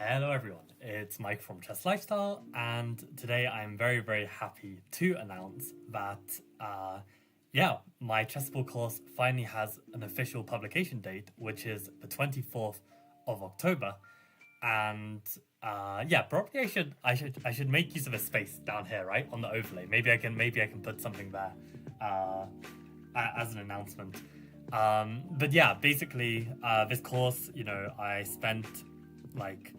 Hello everyone, it's Mike from Chess Lifestyle, and today I'm very, very happy to announce that, my Chessable course finally has an official publication date, which is the 24th of October. And probably I should make use of a space down here, right, on the overlay. Maybe I can put something there, as an announcement. But yeah, basically, this course, I spent like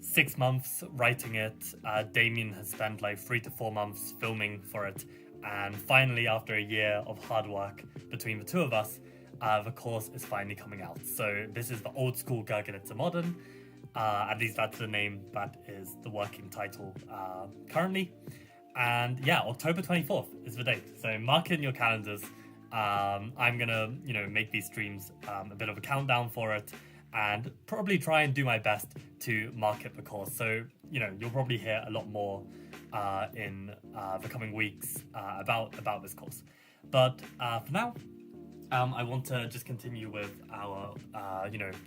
6 months writing it. Damien has spent like 3 to 4 months filming for it, and finally, after a year of hard work between the two of us, the course is finally coming out. So this is the old school Gurgenitsa Modern. At least that's the name that is the working title currently. And yeah, October 24th is the date. So mark in your calendars. I'm gonna, make these streams a bit of a countdown for it, and probably try and do my best to market the course. So, you'll probably hear a lot more in the coming weeks about this course. But for now, I want to just continue with our,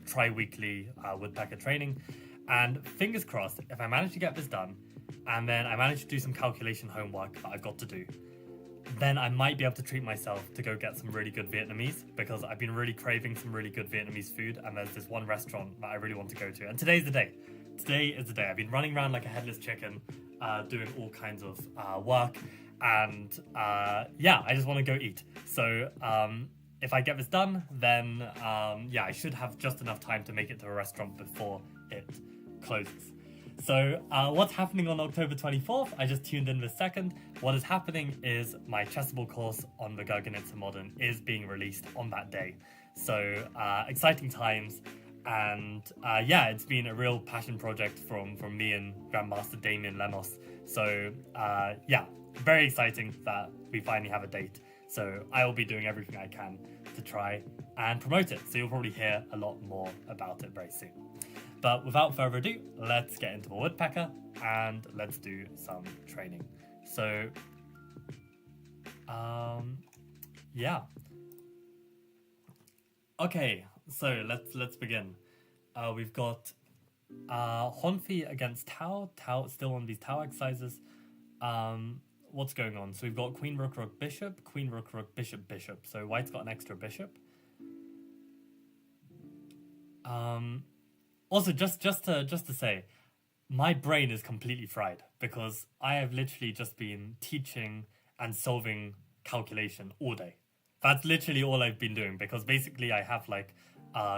tri-weekly Woodpecker training. And fingers crossed, if I manage to get this done, and then I manage to do some calculation homework that I've got to do, then I might be able to treat myself to go get some really good Vietnamese, because I've been really craving some really good Vietnamese food, and there's this one restaurant that I really want to go to. And today's the day. Today is the day. I've been running around like a headless chicken, doing all kinds of work, and I just want to go eat. So if I get this done, then I should have just enough time to make it to a restaurant before it closes. So what's happening on October 24th? I just tuned in this second. What is happening is my Chessable course on the Gurgenitsa Modern is being released on that day. So exciting times. And it's been a real passion project from me and Grandmaster Damien Lemos. So very exciting that we finally have a date. So I will be doing everything I can to try and promote it. So you'll probably hear a lot more about it very soon. But without further ado, let's get into the Woodpecker and let's do some training. So, Okay, so let's begin. We've got Honfi against Tau. Tau still on these Tau exercises. What's going on? So we've got Queen, Rook, Rook, Bishop, Queen, Rook, Rook, Bishop, Bishop. So White's got an extra bishop. Also, just to say, my brain is completely fried because I have literally just been teaching and solving calculation all day. That's literally all I've been doing, because basically I have like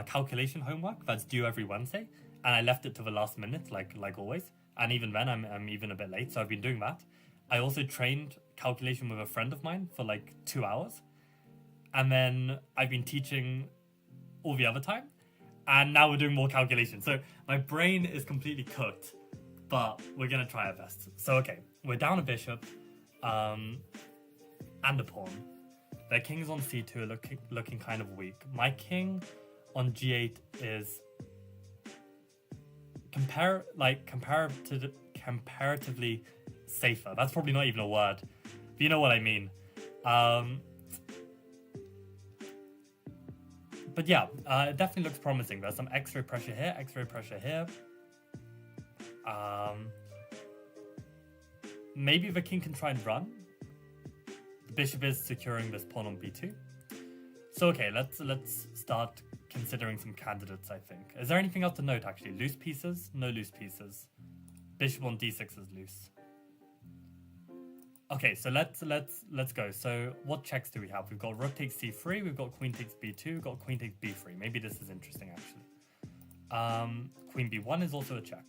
calculation homework that's due every Wednesday, and I left it to the last minute, like always. And even then, I'm even a bit late, so I've been doing that. I also trained calculation with a friend of mine for like 2 hours, and then I've been teaching all the other time. And now we're doing more calculation. So my brain is completely cooked, but we're going to try our best. So, okay, we're down a bishop and a pawn. Their king's on c2 are looking kind of weak. My king on g8 is comparatively safer. That's probably not even a word, but you know what I mean. But yeah, it definitely looks promising. There's some X-ray pressure here, X-ray pressure here. Maybe the king can try and run. The bishop is securing this pawn on b2. So okay, let's start considering some candidates, I think. Is there anything else to note, actually? Loose pieces? No loose pieces. Bishop on d6 is loose. Okay, so let's go. So what checks do we have? We've got rook takes c3, we've got queen takes b2, we've got queen takes b3. Maybe this is interesting, actually. Queen b1 is also a check.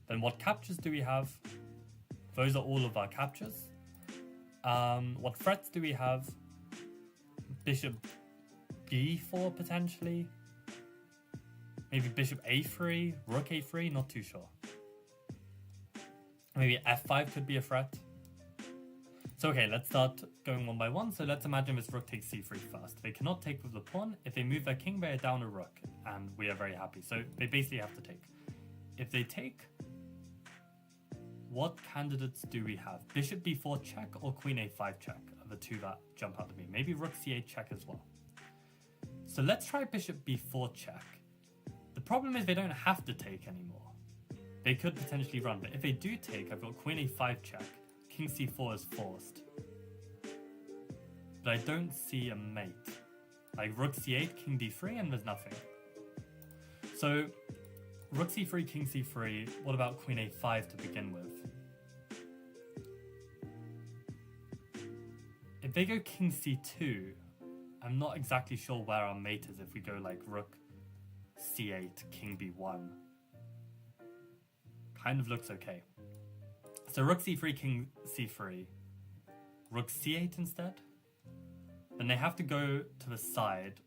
Then what captures do we have? Those are all of our captures. What threats do we have? Bishop b4 potentially. Maybe bishop a3, rook a3, not too sure. Maybe f5 could be a threat. So okay, let's start going one by one. So let's imagine this rook takes c3 first. They cannot take with the pawn. If they move their king, they are down a rook, and we are very happy. So they basically have to take. If they take, what candidates do we have? Bishop b4 check or queen a5 check are the two that jump out to me. Maybe rook c8 check as well. So let's try bishop b4 check. The problem is they don't have to take anymore. they could potentially run. But if they do take, I've got queen a5 check. King c4 is forced. But I don't see a mate. Like rook c8, king d3, and there's nothing. So rook c3, king c3, what about queen a5 to begin with? If they go king c2, I'm not exactly sure where our mate is if we go like rook c8, king b1. Kind of looks okay. So rook c3, king c3, rook c8 instead. Then they have to go to the side.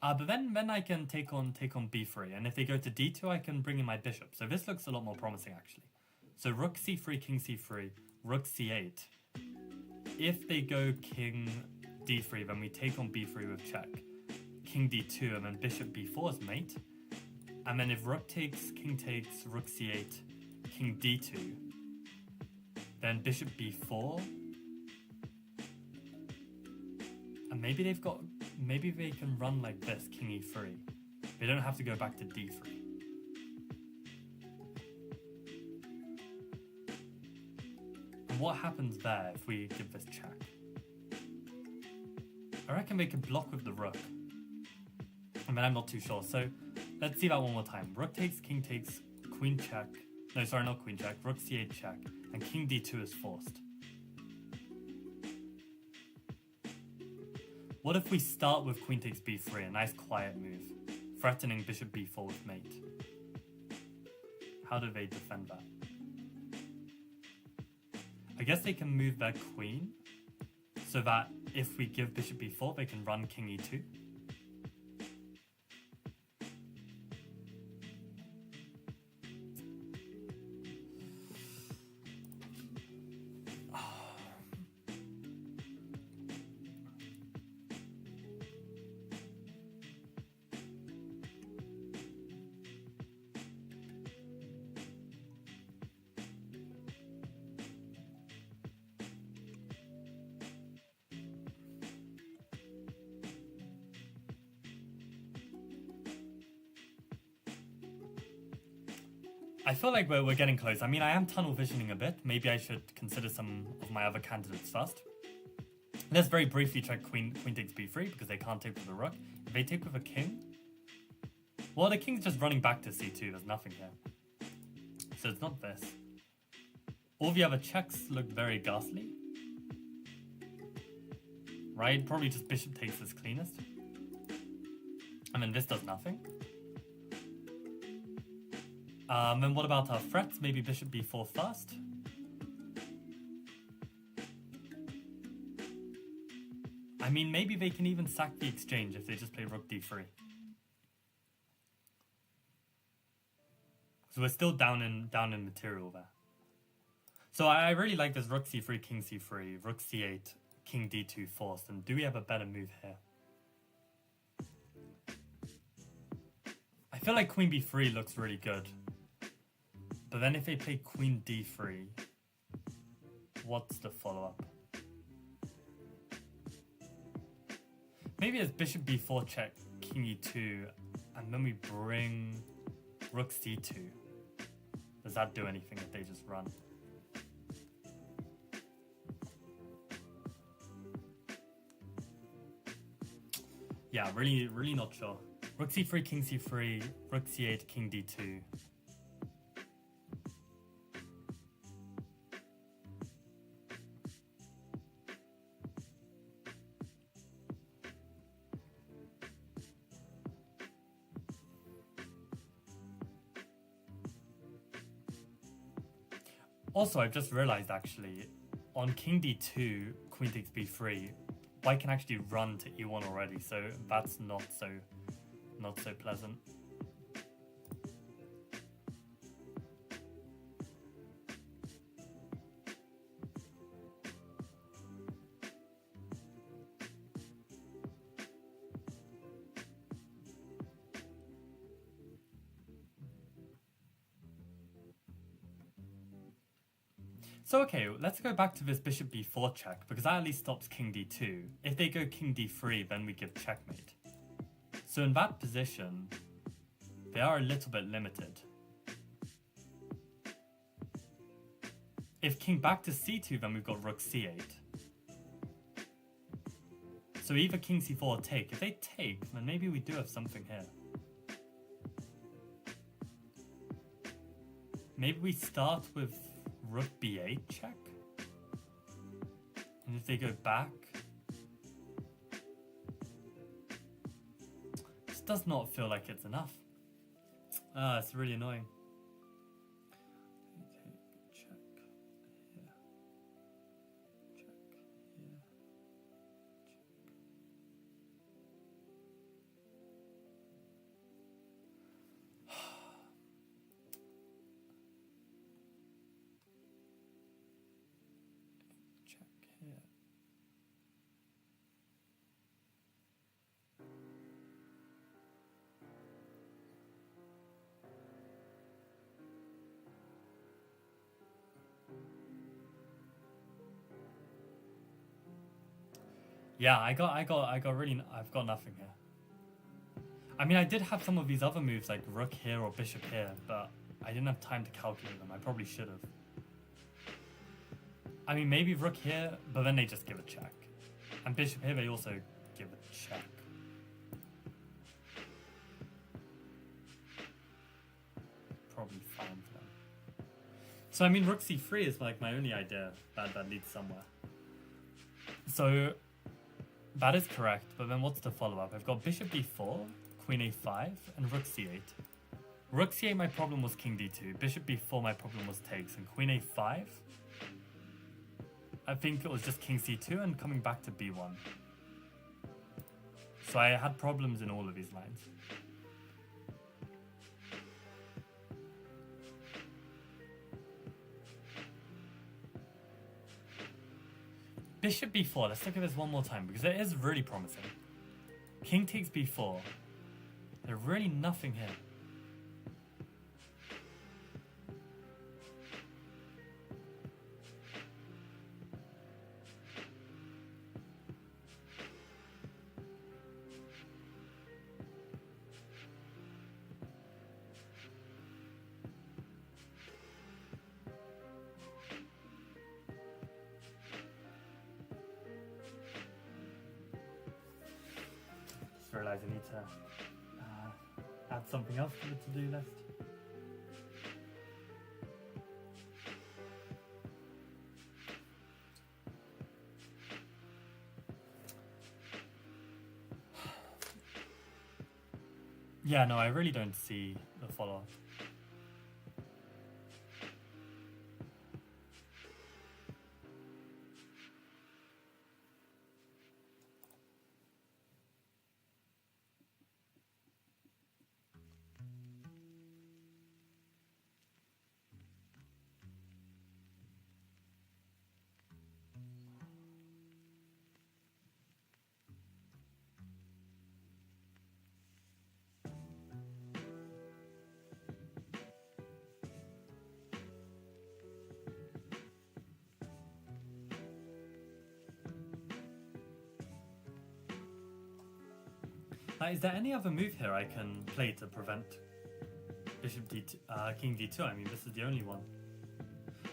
But then I can take on b3, and if they go to d2, I can bring in my bishop. So this looks a lot more promising actually. So rook c3, king c3, rook c8. If they go king d3, then we take on b3 with check. King d2, and then bishop b4 is mate. And then if rook takes, king takes, rook c8, king d2, then bishop b4. And maybe they can run like this, king e3. They don't have to go back to d3. And what happens there if we give this check? I reckon they can block with the rook. I mean, I'm not too sure. So let's see that one more time. Rook takes, king takes, queen check. No, sorry, not queen check. Rook c8 check. And king d2 is forced. What if we start with queen takes b3, a nice quiet move, threatening bishop b4 with mate? How do they defend that? I guess they can move their queen, so that if we give bishop b4, they can run king e2. I feel like we're getting close. I mean, I am tunnel visioning a bit. Maybe I should consider some of my other candidates first. Let's very briefly check queen takes b3 because they can't take with the rook. If they take with a king, well, the king's just running back to c2. There's nothing here. So it's not this. All the other checks look very ghastly. Right? Probably just bishop takes is cleanest. And then this does nothing. And what about our threats? Maybe bishop b4 first? I mean, maybe they can even sack the exchange if they just play rook d3. So we're still down in material there. So I really like this rook c3, king c3, rook c8, king d2 forced. And do we have a better move here? I feel like queen b3 looks really good. But then if they play queen d3, what's the follow-up? Maybe it's bishop b4 check, king e2, and then we bring rook c2. Does that do anything if they just run? Yeah, really not sure. Rook c3, king c3, rook c8, king d2. Also, I've just realized actually, on king d2, queen takes b3, white can actually run to e1 already, so that's not so pleasant. So okay, let's go back to this bishop b4 check, because that at least stops king d2. If they go king d3, then we give checkmate. So in that position, they are a little bit limited. If king back to c2, then we've got rook c8. So either king c4 or take. If they take, then maybe we do have something here. Maybe we start with rook b8 check. And if they go back... This does not feel like it's enough. Ah, it's really annoying. Yeah, I've got nothing here. I mean, I did have some of these other moves like rook here or bishop here, but I didn't have time to calculate them. I probably should have. I mean, maybe rook here, but then they just give a check. And bishop here, they also give a check. Probably fine for them. So, I mean, rook c3 is like my only idea that leads somewhere. So, that is correct, but then what's the follow-up? I've got bishop b4, queen a5, and rook c8. Rook c8, my problem was king d2. Bishop b4, my problem was takes. And queen a5, I think it was just king c2 and coming back to b1. So I had problems in all of these lines. Bishop b4, let's look at this one more time, because it is really promising. King takes b4. There's really nothing here. Realize I need to add something else to the to-do list. Yeah, no, I really don't see the follow-up. Is there any other move here I can play to prevent bishop d2, king d2? I mean, this is the only one.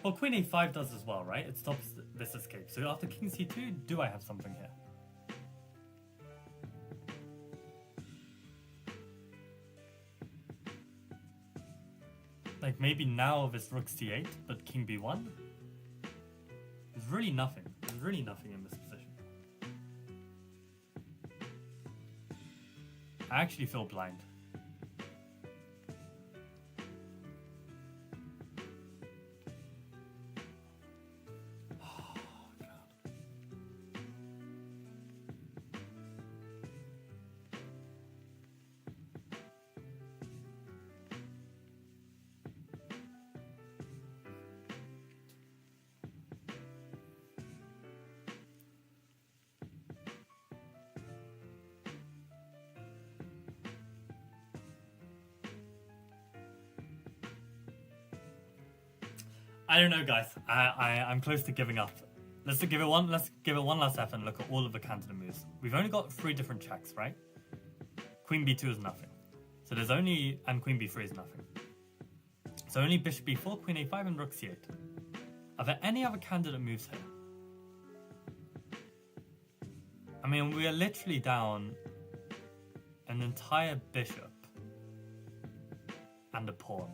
Well, queen a5 does as well, right? It stops this escape. So after king c2, do I have something here? Like maybe now this rook c8, but king b1? There's really nothing. There's really nothing in this position. I actually feel blind. Oh, God. I don't know, guys. I'm close to giving up. Let's give it one last effort and look at all of the candidate moves. We've only got 3 different checks, right? Queen b2 is nothing. So there's only... And queen b3 is nothing. So only bishop b4, queen a5, and rook c8. Are there any other candidate moves here? I mean, we are literally down an entire bishop and a pawn.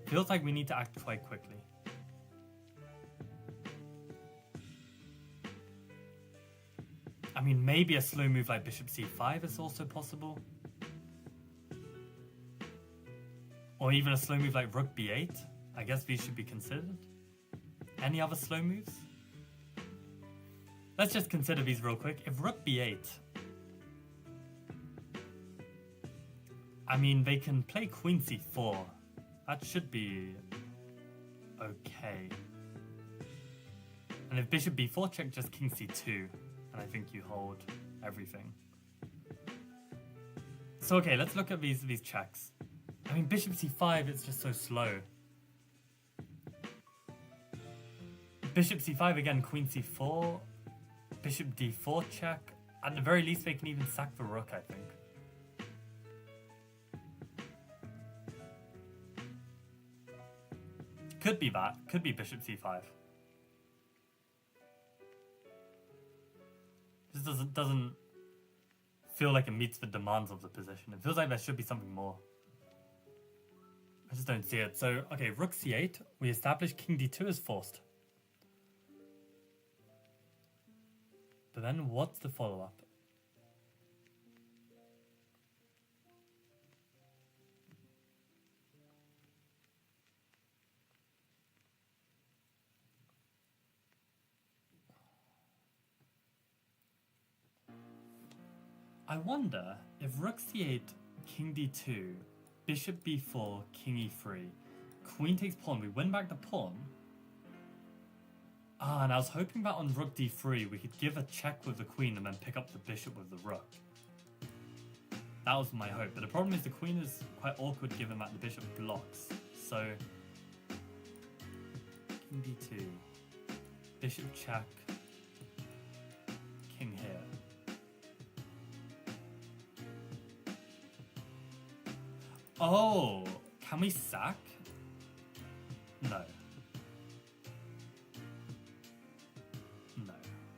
Feels like we need to act quite quickly. I mean, maybe a slow move like bishop c5 is also possible. Or even a slow move like rook b8. I guess these should be considered. Any other slow moves? Let's just consider these real quick. If rook b8... I mean, they can play queen c4. That should be okay. And if bishop b4 check, just king c2. And I think you hold everything. So okay, let's look at these checks. I mean, bishop c5 is just so slow. Bishop c5 again, queen c4. Bishop d4 check. At the very least, they can even sack the rook, I think. Could be that. Could be bishop c5. This doesn't feel like it meets the demands of the position. It feels like there should be something more. I just don't see it. So, okay, rook c8. We establish king d2 is forced. But then what's the follow-up? I wonder if rook c8, king d2, bishop b4, king e3, queen takes pawn, we win back the pawn. And I was hoping that on rook d3 we could give a check with the queen and then pick up the bishop with the rook. That was my hope, but the problem is the queen is quite awkward given that the bishop blocks. So, king d2, bishop check, king here. Oh, can we sack? No.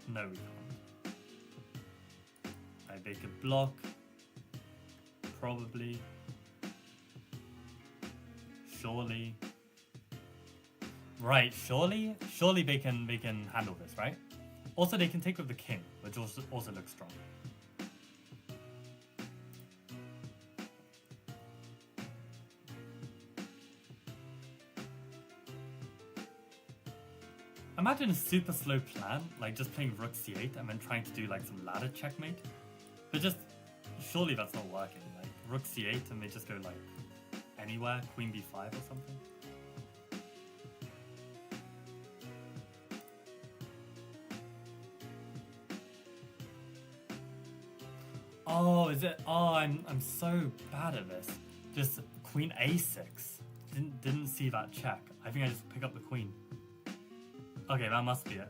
No, we can't. They could block. Probably. Surely. Right, surely they can handle this, right? Also, they can take with the king, which also looks strong. Imagine a super slow plan, like just playing rook c8 and then trying to do like some ladder checkmate. But just, surely that's not working. Like rook c8 and they just go like anywhere, queen b5 or something. Oh, is it? Oh, I'm so bad at this. Just queen a6. Didn't see that check. I think I just pick up the queen. Okay, that must be it.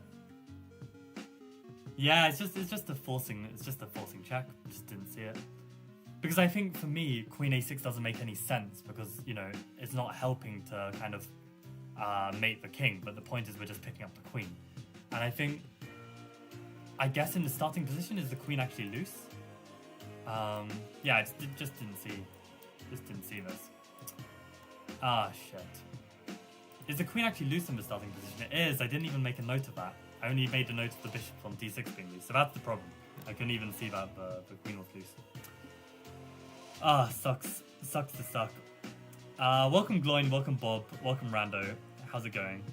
Yeah, it's just a forcing check. Just didn't see it. Because I think for me, queen a6 doesn't make any sense because, you know, it's not helping to kind of mate the king, but the point is we're just picking up the queen. And I guess in the starting position, is the queen actually loose? Yeah, I just didn't see this. Ah, shit. Is the queen actually loose in the starting position? It is. I didn't even make a note of that. I only made a note of the bishop on d6 being loose. So that's the problem. I couldn't even see that the queen was loose. Ah, sucks. Sucks to suck. Welcome Gloin, welcome Bob, welcome Rando. How's it going?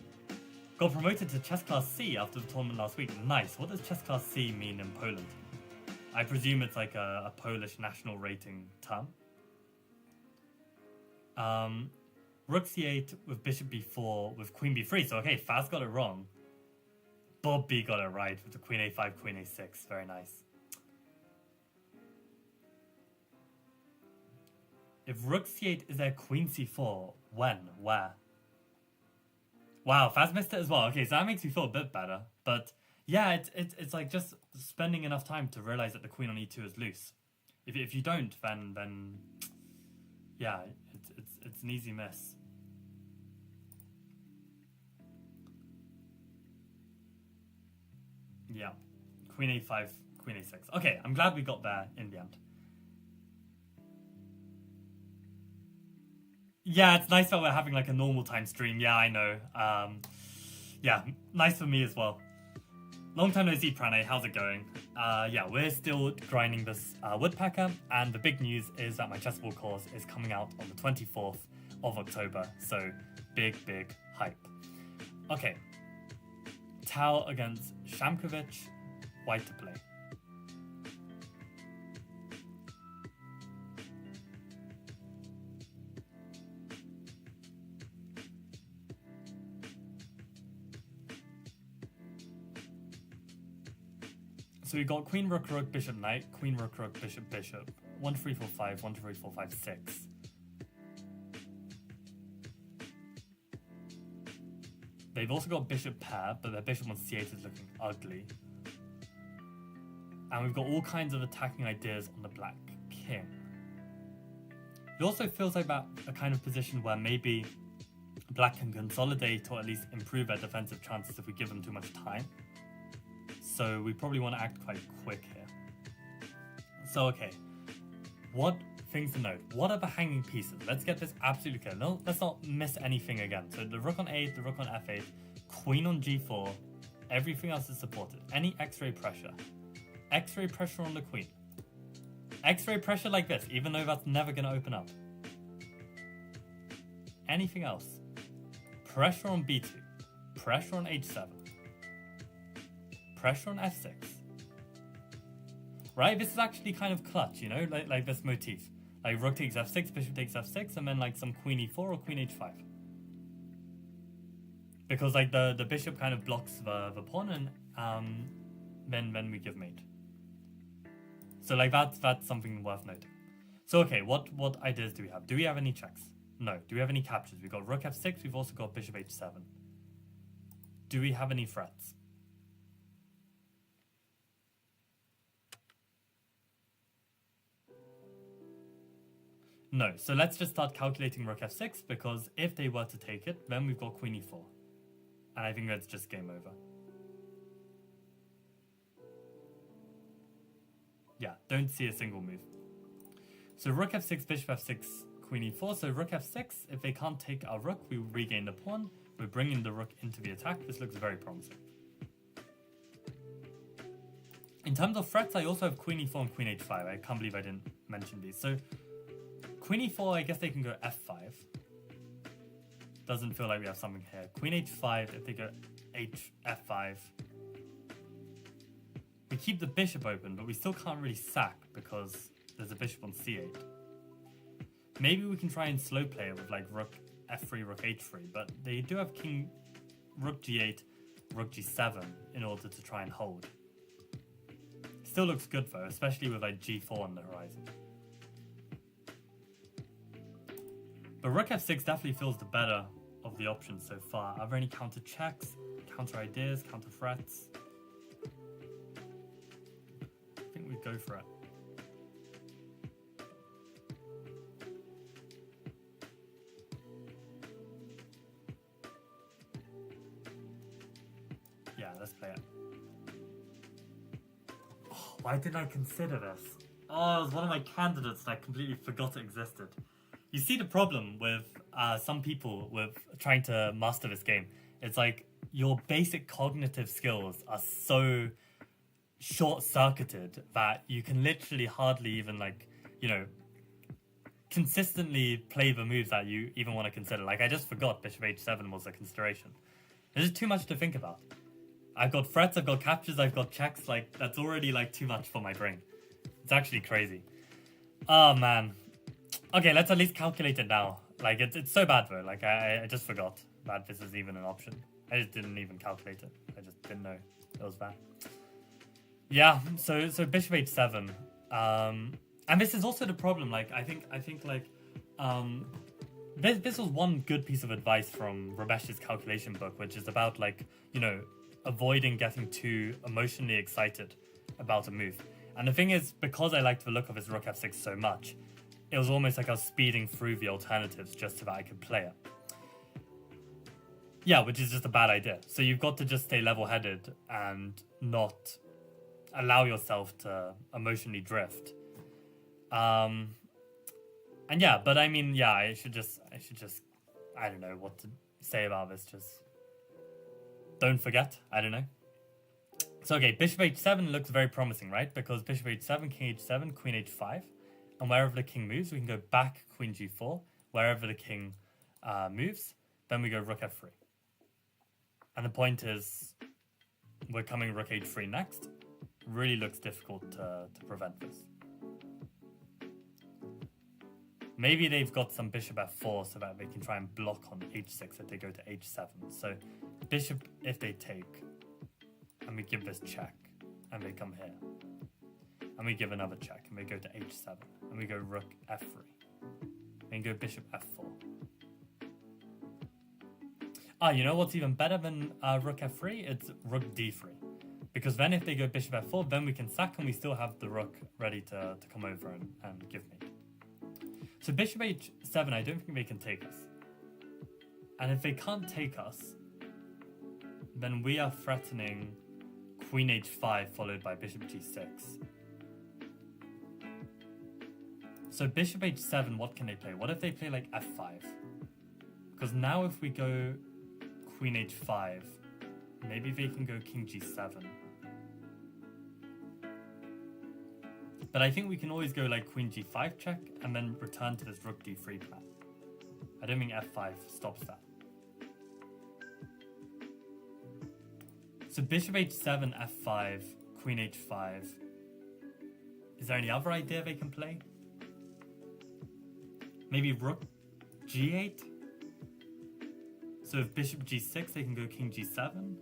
Got promoted to chess class C after the tournament last week. Nice. What does chess class C mean in Poland? I presume it's like a Polish national rating term. Rook c8 with bishop b4 with queen b3. So okay, Faz got it wrong. Bob B got it right with the queen a5, queen a6. Very nice. If rook c8 is there queen c4, when? Where? Wow, Faz missed it as well. Okay, so that makes me feel a bit better. But yeah, it's like just spending enough time to realize that the queen on e2 is loose. If you don't, then yeah, it's an easy miss. Yeah, queen a5, queen a6. Okay, I'm glad we got there in the end. Yeah, it's nice that we're having like a normal time stream. Yeah, I know. Yeah, nice for me as well. Long time no see, Pranay. How's it going? Yeah, we're still grinding this Woodpecker, and the big news is that my Chessable course is coming out on the 24th of October, so big hype. Okay, Tau against Shamkovich, white to play. So we got queen, rook, rook, bishop, knight, queen, rook, rook, bishop, bishop. 1, 3, 4, 5, 1, 2, 3, 4, 5, 6. They've also got bishop pair, but their bishop on c8 is looking ugly. And we've got all kinds of attacking ideas on the black king. It also feels like that a kind of position where maybe black can consolidate or at least improve their defensive chances if we give them too much time. So we probably want to act quite quick here. So okay, what things to note? What are the hanging pieces? Let's get this absolutely clear. No, let's not miss anything again. So the rook on a8, the rook on f8, queen on g4, everything else is supported. Any x-ray pressure. X-ray pressure on the queen. X-ray pressure like this, even though that's never going to open up. Anything else? Pressure on b2. Pressure on h7. Pressure on f6. Right, this is actually kind of clutch, you know, like this motif. Like rook takes f6, bishop takes f6, and then like some queen e4 or queen h5. Because like the bishop kind of blocks the pawn, and then we give mate. So like that's something worth noting. So okay, what ideas do we have? Do we have any checks? No. Do we have any captures? We've got rook f6, we've also got bishop h7. Do we have any threats? No, so let's just start calculating rook f6, because if they were to take it, then we've got queen e4. And I think that's just game over. Yeah, don't see a single move. So rook f6, bishop f6, queen e4. So rook f6, if they can't take our rook, we will regain the pawn. We're bringing the rook into the attack. This looks very promising. In terms of threats, I also have queen e4 and queen h5. I can't believe I didn't mention these. So queen e4, I guess they can go f5. Doesn't feel like we have something here. Queen h5, if they go f5. We keep the bishop open, but we still can't really sack because there's a bishop on c8. Maybe we can try and slow play it with like rook f3, rook h3, but they do have king, rook g8, rook g7 in order to try and hold. Still looks good though, especially with like g4 on the horizon. But rook f6 definitely feels the better of the options so far. Are there any counter checks, counter ideas, counter threats? I think we go for it. Yeah, let's play it. Oh, why didn't I consider this? Oh, it was one of my candidates and I completely forgot it existed. You see the problem with some people with trying to master this game. It's like your basic cognitive skills are so short-circuited that you can literally hardly even like, you know, consistently play the moves that you even want to consider. Like I just forgot bishop h7 was a consideration. There's just too much to think about. I've got threats, I've got captures, I've got checks. Like that's already like too much for my brain. It's actually crazy. Oh man. Okay, let's at least calculate it now. Like, it's so bad though. Like, I just forgot that this is even an option. I just didn't even calculate it. I just didn't know it was bad. Yeah, so bishop h7. And this is also the problem. Like, I think like, this was one good piece of advice from Rabesh's calculation book, which is about, like, you know, avoiding getting too emotionally excited about a move. And the thing is, because I liked the look of his rook f6 so much, it was almost like I was speeding through the alternatives just so that I could play it. Yeah, which is just a bad idea. So you've got to just stay level-headed and not allow yourself to emotionally drift. And yeah, but I mean, yeah, I should just, I don't know what to say about this. Just don't forget. I don't know. So, okay, bishop h7 looks very promising, right? Because bishop h7, king h7, queen h5. And wherever the king moves, we can go back queen g4. Wherever the king moves, then we go rook f3. And the point is, we're coming rook h3 next. Really looks difficult to prevent this. Maybe they've got some bishop f4 so that they can try and block on h6 if they go to h7. So bishop, if they take, and we give this check, and they come here. And we give another check, and we go to h7. And we go rook f3. And go bishop f4. Ah, you know what's even better than rook f3? It's rook d3. Because then if they go bishop f4, then we can sack and we still have the rook ready to come over and give mate. So bishop h7, I don't think they can take us. And if they can't take us, then we are threatening queen h5 followed by bishop g6. So bishop h7, what can they play? What if they play like f5? Because now if we go queen h5, maybe they can go king g7. But I think we can always go like queen g5 check and then return to this rook d3 plan. I don't think f5 stops that. So bishop h7, f5, queen h5. Is there any other idea they can play? Maybe rook g8? So if bishop g6, they can go king g7.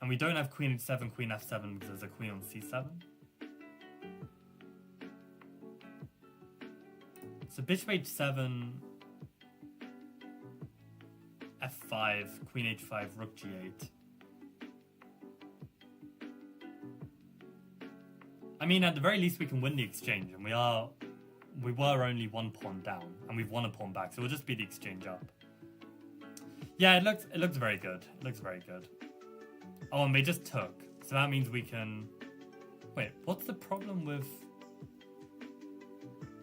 And we don't have queen h7, queen f7 because there's a queen on c7. So bishop h7, f5, queen h5, rook g8. I mean, at the very least, we can win the exchange, and we were only one pawn down, and we've won a pawn back, so it'll just be the exchange up. Yeah, it looks very good. It looks very good. Oh, and they just took. So that means we can... Wait, what's the problem with...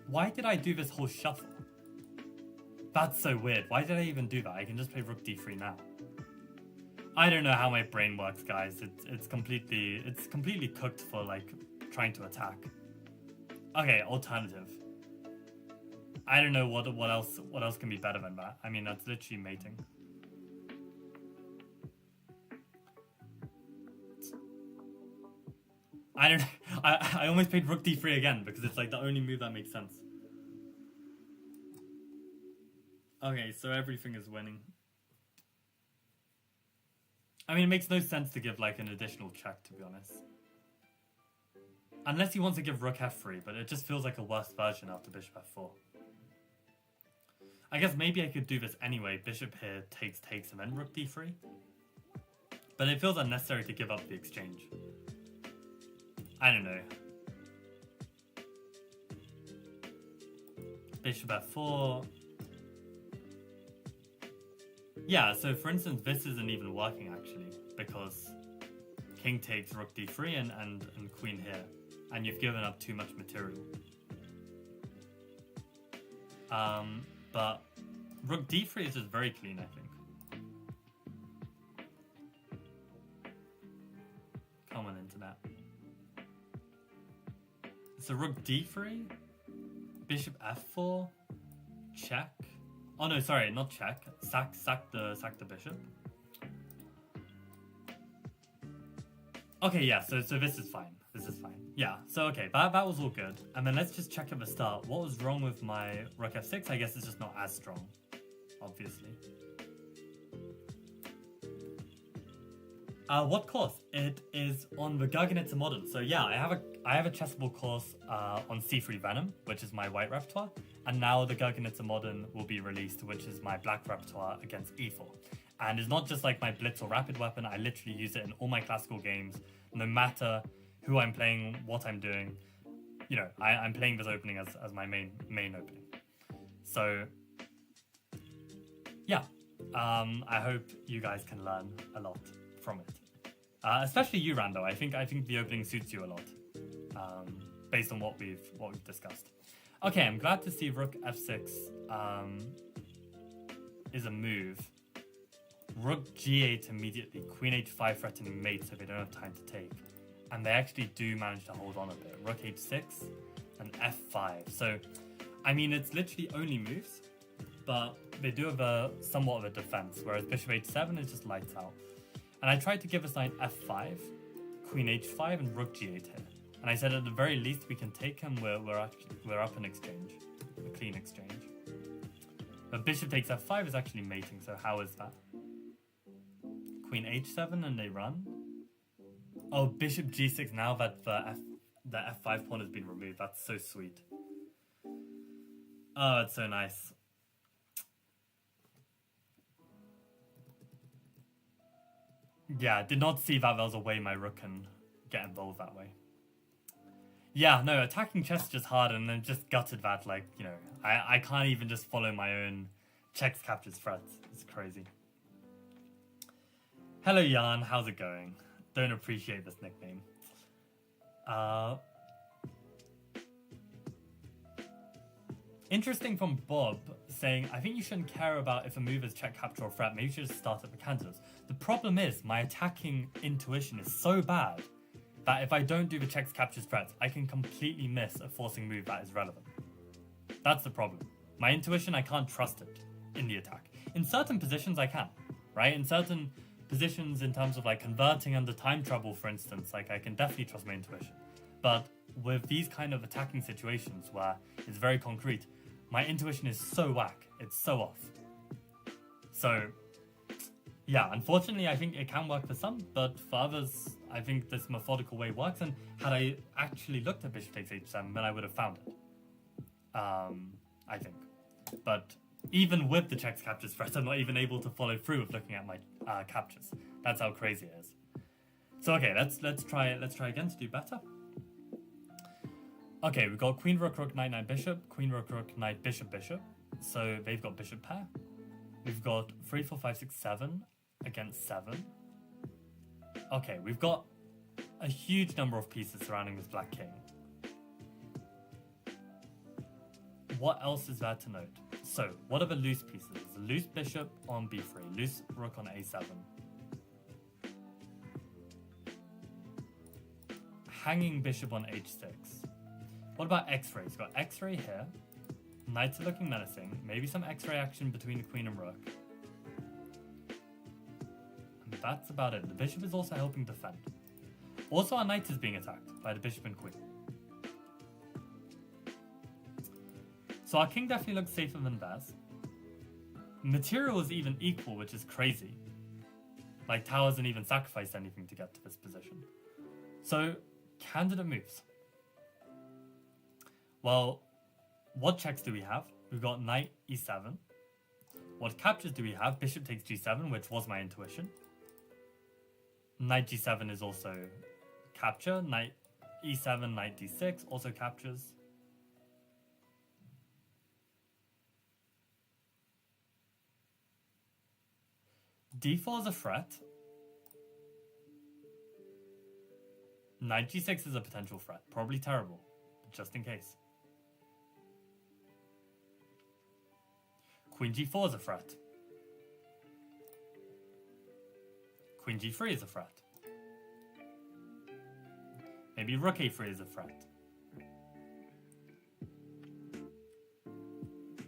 Why did I do this whole shuffle? That's so weird. Why did I even do that? I can just play rook d3 now. I don't know how my brain works, guys. It's completely cooked for, like, trying to attack. Okay, alternative. I don't know what else can be better than that. I mean, that's literally mating. I don't know. I almost played rook d3 again because it's like the only move that makes sense. Okay, so everything is winning. I mean, it makes no sense to give like an additional check, to be honest. Unless he wants to give rook f3, but it just feels like a worse version after bishop f4. I guess maybe I could do this anyway. Bishop here takes, and then rook d3. But it feels unnecessary to give up the exchange. I don't know. Bishop f4. Yeah, so for instance, this isn't even working actually, because king takes rook d3 and queen here, and you've given up too much material. But rook d3 is just very clean, I think. Common into that. So rook d3, bishop f4, check. Oh no, sorry, not check. Sack the bishop. Okay, yeah. So this is fine. This is fine. Yeah. So okay, that was all good. And then let's just check at the start. What was wrong with my rook f6? I guess it's just not as strong, obviously. What course? It is on the Garganitza modern. So yeah, I have a Chessable course on C3 Venom, which is my white repertoire, and now the Garganitza modern will be released, which is my black repertoire against E4. And it's not just like my blitz or rapid weapon. I literally use it in all my classical games, no matter who I'm playing, what I'm doing. You know, I'm playing this opening as my main opening. So yeah, I hope you guys can learn a lot from it. Especially you, Rando. I think the opening suits you a lot, based on what we've discussed. Okay, I'm glad to see Rook F6 is a move. Rook G8 immediately, Queen H5 threatening mate, so they don't have time to take, and they actually do manage to hold on a bit. Rook H6 and F5. So, I mean, it's literally only moves, but they do have somewhat of a defense, whereas Bishop H7 is just lights out. And I tried to give a knight F5, Queen H5, and Rook G8 here. And I said at the very least we can take him. We're up in exchange, a clean exchange. But Bishop takes F5 is actually mating. So how is that? Queen H7 and they run. Oh, Bishop G6. Now that the F5 pawn has been removed, that's so sweet. Oh, it's so nice. Yeah, did not see that there was a way my rook can get involved that way. Yeah, no, attacking chess is just hard, and then just gutted that, like, you know, I can't even just follow my own checks, captures, threats. It's crazy. Hello, Jan, how's it going? Don't appreciate this nickname. Interesting from Bob saying, I think you shouldn't care about if a move is check, capture, or threat. Maybe you should just start at the candidates. The problem is, my attacking intuition is so bad that if I don't do the checks, captures, threats, I can completely miss a forcing move that is relevant. That's the problem. My intuition, I can't trust it in the attack. In certain positions, I can, right? In certain positions, in terms of like converting under time trouble, for instance, like I can definitely trust my intuition. But with these kind of attacking situations where it's very concrete, my intuition is so whack. It's so off. So, yeah, unfortunately, I think it can work for some, but for others, I think this methodical way works. And had I actually looked at Bishop takes H7, then I would have found it. I think. But even with the checks, captures, threats, I'm not even able to follow through with looking at my captures. That's how crazy it is. So okay, let's try again to do better. Okay, we've got Queen, Rook, Rook, Knight, Knight, Bishop, Queen, Rook, Rook, Knight, Bishop, Bishop. So they've got Bishop pair. We've got 3, 4, 5, 6, 7 against 7. Okay, we've got a huge number of pieces surrounding this Black King. What else is there to note? So, what are the loose pieces? There's a loose Bishop on B3, loose Rook on A7. Hanging Bishop on H6. What about X-ray? We've got X-ray here. Knights are looking menacing. Maybe some X-ray action between the Queen and Rook. And that's about it. The Bishop is also helping defend. Also, our Knight is being attacked by the Bishop and Queen. So our King definitely looks safer than theirs. Material is even equal, which is crazy. Like, Tau hasn't even sacrificed anything to get to this position. So, candidate moves. Well, what checks do we have? We've got Knight E7. What captures do we have? Bishop takes G7, which was my intuition. Knight G7 is also capture. Knight E7, Knight D6 also captures. D4 is a threat. Knight G6 is a potential threat. Probably terrible, but just in case. Queen G4 is a threat. Queen G3 is a threat. Maybe Rook A3 is a threat.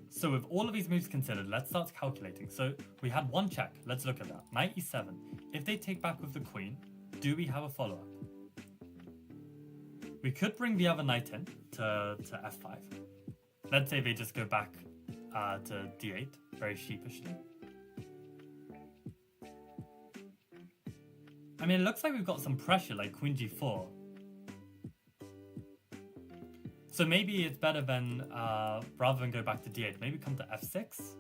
So with all of these moves considered, let's start calculating. So we had one check. Let's look at that. Knight E7. If they take back with the Queen, do we have a follow-up? We could bring the other knight in to F5. Let's say they just go back to D8, very sheepishly. I mean, it looks like we've got some pressure, like queen g4. So maybe it's better than, rather than go back to d8, maybe come to f6.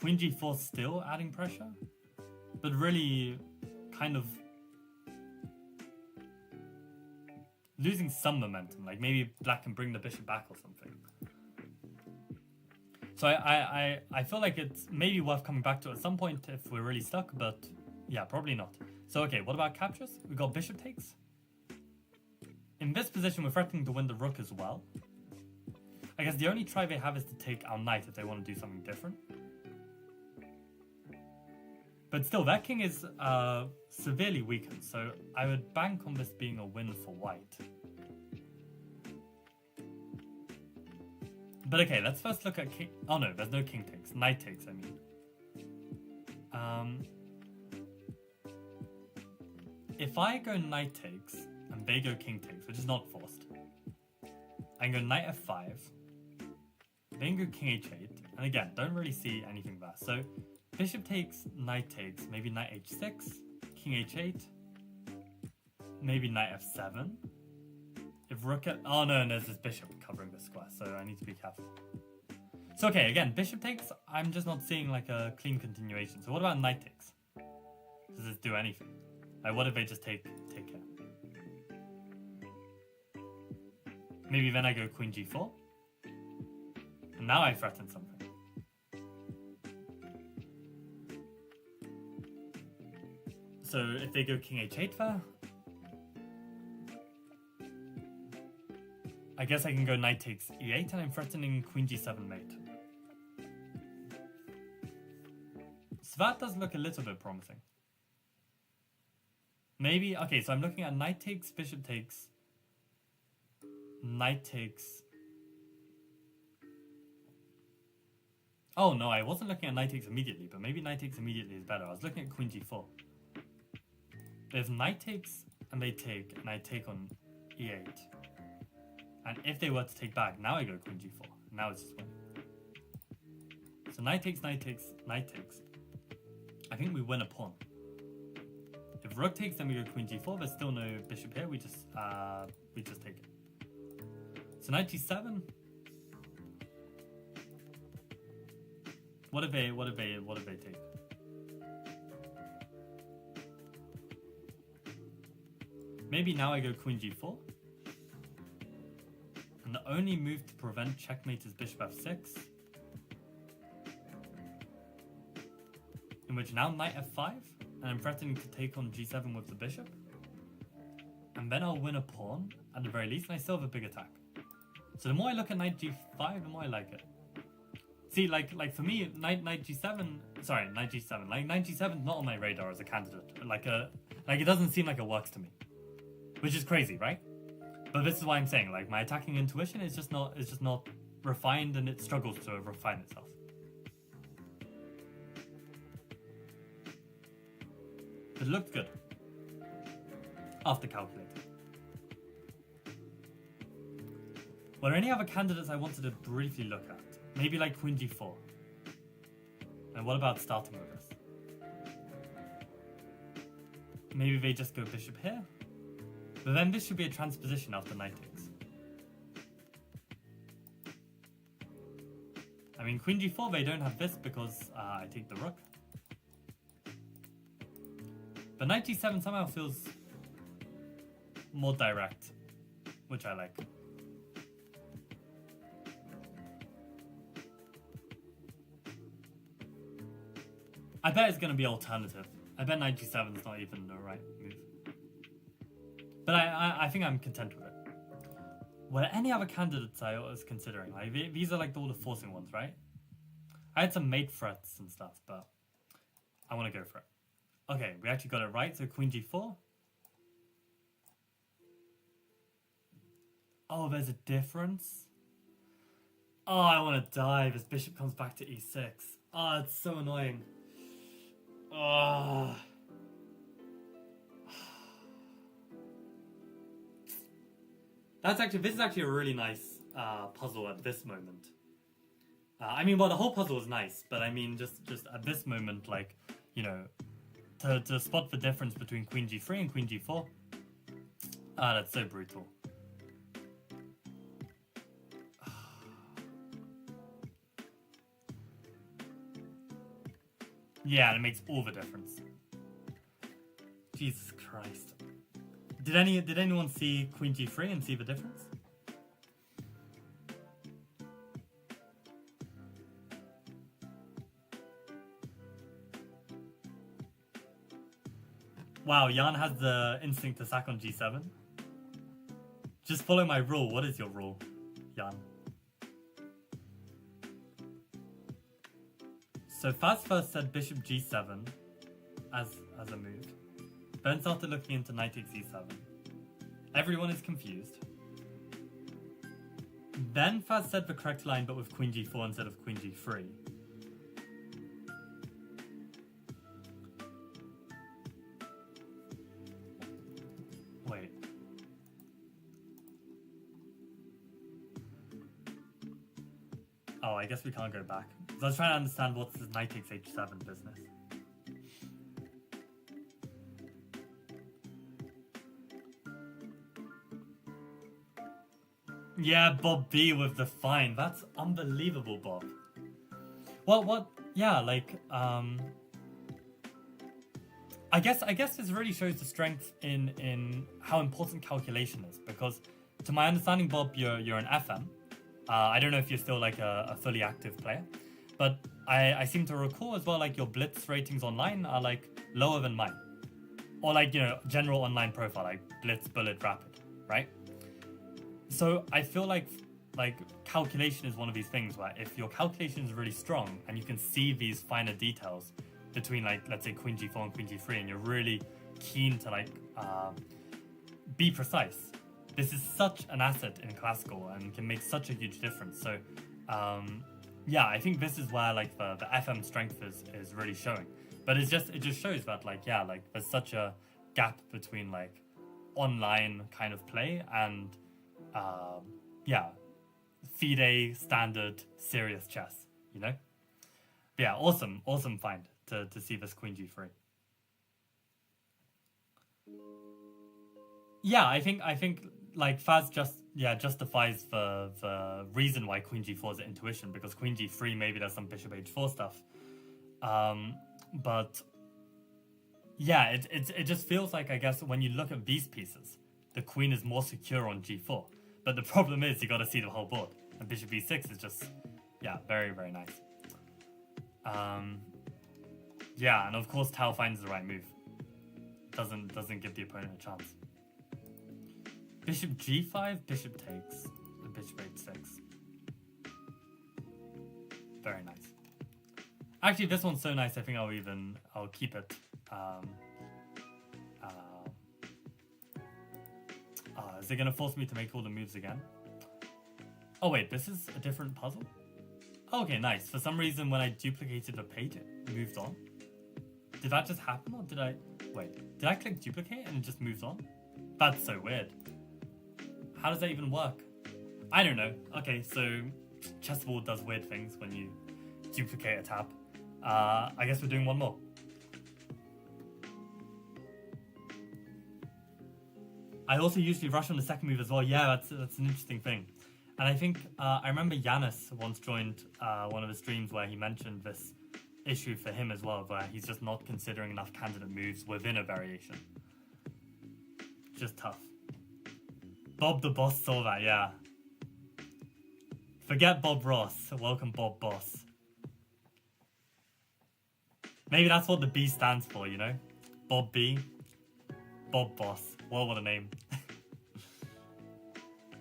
Queen g4 still adding pressure, but really kind of losing some momentum. Like maybe black can bring the bishop back or something. So I feel like it's maybe worth coming back to at some point if we're really stuck, but yeah, probably not. So okay, what about captures? We got bishop takes. In this position, we're threatening to win the rook as well. I guess the only try they have is to take our knight if they want to do something different. But still, that king is severely weakened, so I would bank on this being a win for white. But okay, let's first look at king... Oh no, there's no king takes. Knight takes, I mean. If I go knight takes, and they go king takes, which is not forced, I can go knight f5, then go king h8, and again, don't really see anything there. So bishop takes, maybe knight h6, king h8, maybe knight f7. If rook at... Oh no, there's this bishop covering the square, so I need to be careful. So okay, again, bishop takes, I'm just not seeing like a clean continuation. So what about knight takes? Does this do anything? Like what if they just take here? Maybe then I go queen g4. And now I threaten something. So if they go king h8 there, I guess I can go knight takes e8 and I'm threatening queen g7 mate. So that does look a little bit promising. Maybe, okay, so I'm looking at knight takes, bishop takes, knight takes. Oh no, I wasn't looking at knight takes immediately, but maybe knight takes immediately is better. I was looking at queen g4. There's knight takes and they take, and I take on e8. And if they were to take back, now I go queen g4. Now it's just winning. So knight takes, knight takes, knight takes. I think we win a pawn. If rook takes, then we go queen g4. There's still no bishop here. We just take it. So knight g7. What if they take? Maybe now I go queen g4. And the only move to prevent checkmate is bishop f6. In which now knight f5. And I'm threatening to take on g7 with the bishop. And then I'll win a pawn, at the very least, and I still have a big attack. So the more I look at knight g5, the more I like it. See, like for me, knight g7, knight g7. Like knight g7 is not on my radar as a candidate. Like it doesn't seem like it works to me. Which is crazy, right? But this is why I'm saying, like, my attacking intuition is just not refined, and it struggles to refine itself. It looked good after calculating. Were there any other candidates I wanted to briefly look at? Maybe like queen g4. And what about starting with this? Maybe they just go bishop here. But then this should be a transposition after knight takes. I mean, queen g4, they don't have this because I take the rook. But knight g7 somehow feels more direct, which I like. I bet it's going to be alternative. I bet knight g7 is not even the right move. But I think I'm content with it. Were there any other candidates I was considering? Like these are like all the forcing ones, right? I had some mate threats and stuff, but I want to go for it. Okay, we actually got it right. So queen g4. Oh, there's a difference. Oh, I want to die. This bishop comes back to e6. Oh, it's so annoying. Oh. This is actually a really nice puzzle at this moment. I mean, well, the whole puzzle is nice, but I mean, just at this moment, like, you know, to spot the difference between queen g3 and queen g4. Ah, that's so brutal. Yeah, and it makes all the difference. Jesus Christ. Did anyone see queen g3 and see the difference? Wow, Jan has the instinct to sack on g7. Just follow my rule. What is your rule, Jan? So Faz first said bishop g7 as a move. Then started looking into knight takes e7. Everyone is confused. Then Faz said the correct line, but with queen g4 instead of queen g3. Wait. Oh, I guess we can't go back. So I was trying to understand what's this knight takes h7 business. Yeah, Bob B with the fine. That's unbelievable, Bob. What? Yeah, like, I guess this really shows the strength in how important calculation is, because to my understanding, Bob, you're an FM. I don't know if you're still like a fully active player, but I seem to recall as well, like, your blitz ratings online are like lower than mine, or like, you know, general online profile, like blitz, bullet, rapid, right? So I feel like calculation is one of these things where if your calculation is really strong and you can see these finer details between, like, let's say queen g4 and queen g3, and you're really keen to like be precise, this is such an asset in classical and can make such a huge difference. So yeah, I think this is where like the FM strength is really showing. But it just shows that, like, yeah, like there's such a gap between like online kind of play and yeah, FIDE standard serious chess, you know? But yeah, awesome find to see this queen g3. Yeah, I think like Faz justifies the reason why queen g4 is an intuition, because queen g3 maybe there's some bishop h4 stuff, but yeah, it just feels like, I guess, when you look at these pieces, the queen is more secure on g4. But the problem is you got to see the whole board, and bishop e6 is just, yeah, very, very nice. Yeah, and of course Tao finds the right move. Doesn't give the opponent a chance. Bishop g5, bishop takes, and bishop h6. Very nice. Actually, this one's so nice, I think I'll keep it. Is it going to force me to make all the moves again? Oh wait, this is a different puzzle? Okay, nice. For some reason, when I duplicated the page, it moved on. Did that just happen, or did I... Wait, did I click duplicate and it just moves on? That's so weird. How does that even work? I don't know. Okay, so Chessable does weird things when you duplicate a tab. I guess we're doing one more. I also usually rush on the second move as well. Yeah, that's an interesting thing. And I think, I remember Yanis once joined one of the streams where he mentioned this issue for him as well, where he's just not considering enough candidate moves within a variation. Just tough. Bob the Boss saw that, yeah. Forget Bob Ross. Welcome Bob Boss. Maybe that's what the B stands for, you know? Bob B. Bob Boss. Well, what a name.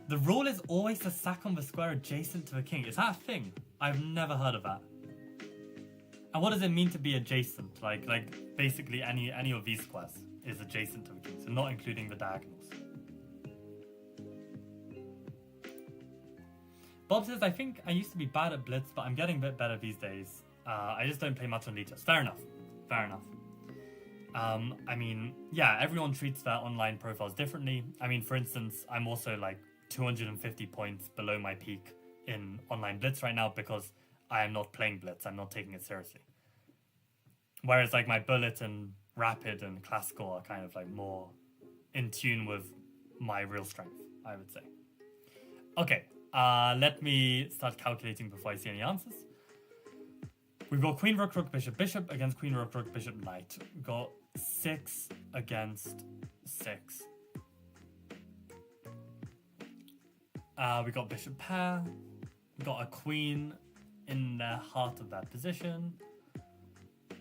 The rule is always to sack on the square adjacent to the king. Is that a thing? I've never heard of that. And what does it mean to be adjacent? Like basically any of these squares is adjacent to the king, so not including the diagonals. Bob says, I think I used to be bad at blitz, but I'm getting a bit better these days. I just don't play much on lead chess. Fair enough. Fair enough. I mean, yeah, everyone treats their online profiles differently. I mean, for instance, I'm also like 250 points below my peak in online blitz right now because I am not playing blitz. I'm not taking it seriously. Whereas like my bullet and rapid and classical are kind of like more in tune with my real strength, I would say. Okay, let me start calculating before I see any answers. We've got queen, rook, rook, bishop, bishop against queen, rook, rook, bishop, knight. We've got 6 against 6. We got bishop pair. We got a queen in the heart of that position.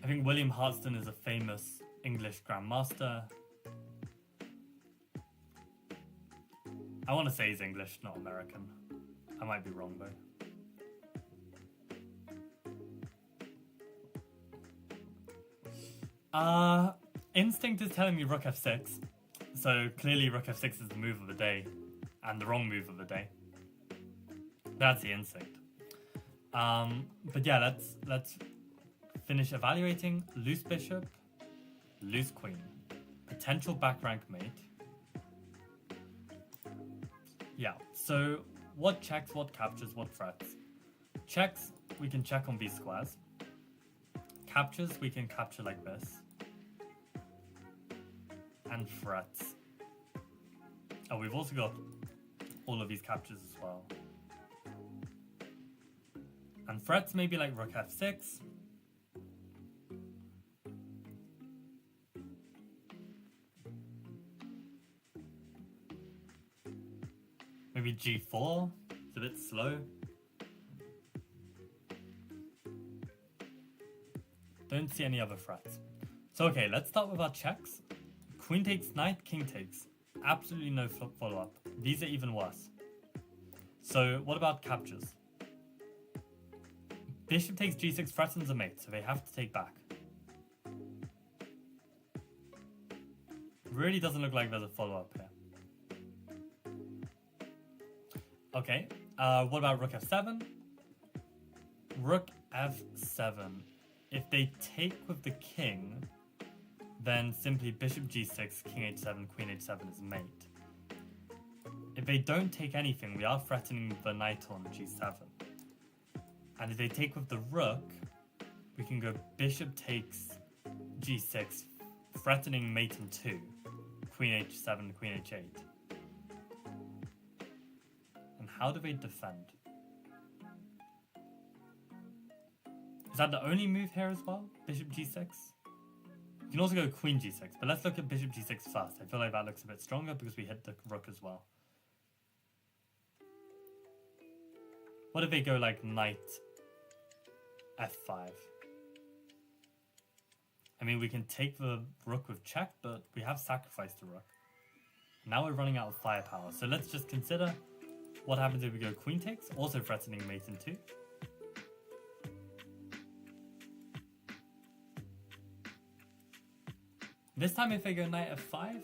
I think William Hartston is a famous English grandmaster. I want to say he's English, not American. I might be wrong though. Instinct is telling me rook f6. So clearly rook f6 is the move of the day and the wrong move of the day. That's the instinct. But yeah, let's finish evaluating. Loose bishop, loose queen, potential back rank mate. Yeah, so what checks, what captures, what threats? Checks, we can check on these squares. Captures, we can capture like this. And threats. Oh, we've also got all of these captures as well. And threats maybe like rook f6. Maybe g4. It's a bit slow. Don't see any other threats. So okay, let's start with our checks. Queen takes knight, king takes. Absolutely no follow-up. These are even worse. So what about captures? Bishop takes g6, threatens a mate, so they have to take back. Really doesn't look like there's a follow-up here. Okay, what about rook f7? Rook f7. If they take with the king, then simply bishop g6, king h7, queen h7 is mate. If they don't take anything, we are threatening the knight on g7. And if they take with the rook, we can go bishop takes g6, threatening mate in 2, queen h7, queen h8. And how do they defend? Is that the only move here as well? Bishop g6? You can also go queen g6, but let's look at bishop g6 first. I feel like that looks a bit stronger because we hit the rook as well. What if they go like knight f5? I mean, we can take the rook with check, but we have sacrificed the rook. Now we're running out of firepower, so let's just consider what happens if we go queen takes, also threatening mate in 2. This time if they go knight f5,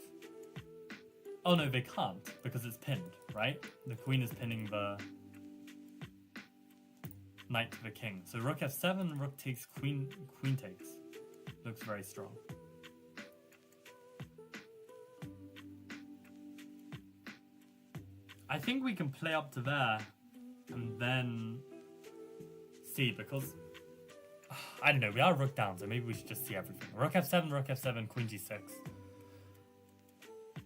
oh no, they can't because it's pinned, right? The queen is pinning the knight to the king. So rook f7, rook takes, queen takes. Looks very strong. I think we can play up to there and then see, because I don't know, we are rook down, so maybe we should just see everything. Rook f7, queen g6.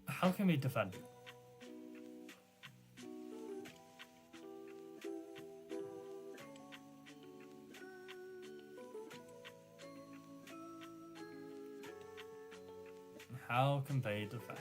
How can we defend? How can they defend?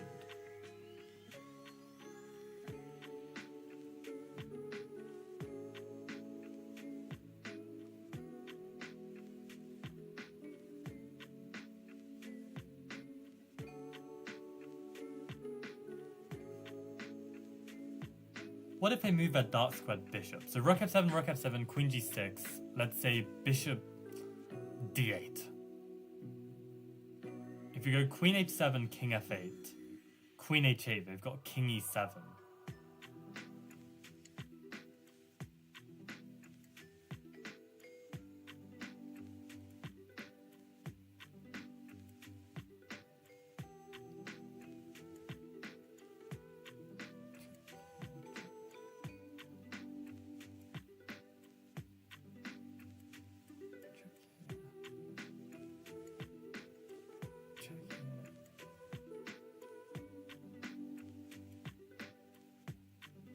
What if they move that dark squared bishop? So rook f7, queen g6. Let's say bishop d8. If you go queen h7, king f8, queen h8, they've got king e7.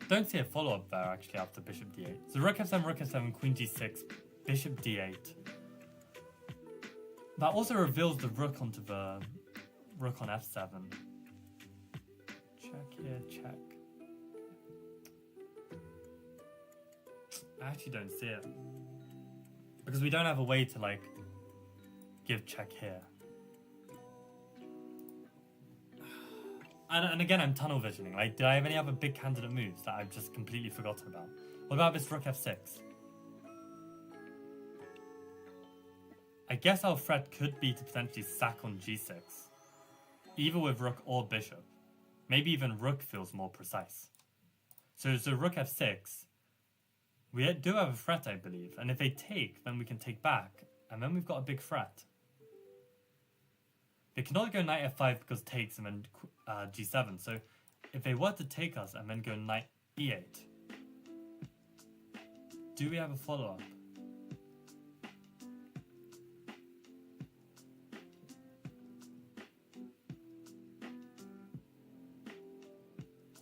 Don't see a follow-up there, actually, after bishop d8. So rook f7, queen g6, bishop d8. That also reveals the rook onto the rook on f7. Check here, check. I actually don't see it. Because we don't have a way to, like, give check here. And again, I'm tunnel visioning. Like, did I have any other big candidate moves that I've just completely forgotten about? What about this rook f6? I guess our threat could be to potentially sack on g6. Either with rook or bishop. Maybe even rook feels more precise. So rook f6, we do have a threat, I believe. And if they take, then we can take back. And then we've got a big threat. They cannot go knight f5 because takes and then g7. So if they were to take us and then go knight e8, do we have a follow-up?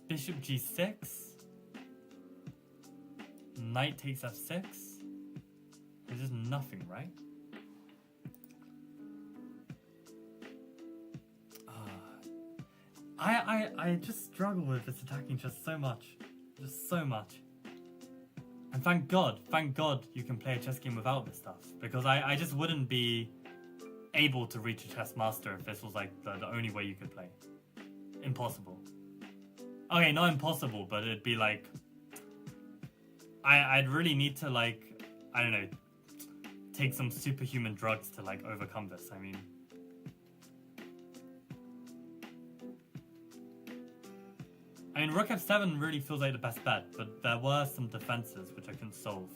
Bishop g6, knight takes f6. There's just nothing, right? I just struggle with this attacking just so much. Just so much. And thank God you can play a chess game without this stuff. Because I just wouldn't be able to reach a chess master if this was like the only way you could play. Impossible. Okay, not impossible, but it'd be like... I'd really need to, like, I don't know, take some superhuman drugs to, like, overcome this. I mean... rook f7 really feels like the best bet, but there were some defenses which I couldn't solve,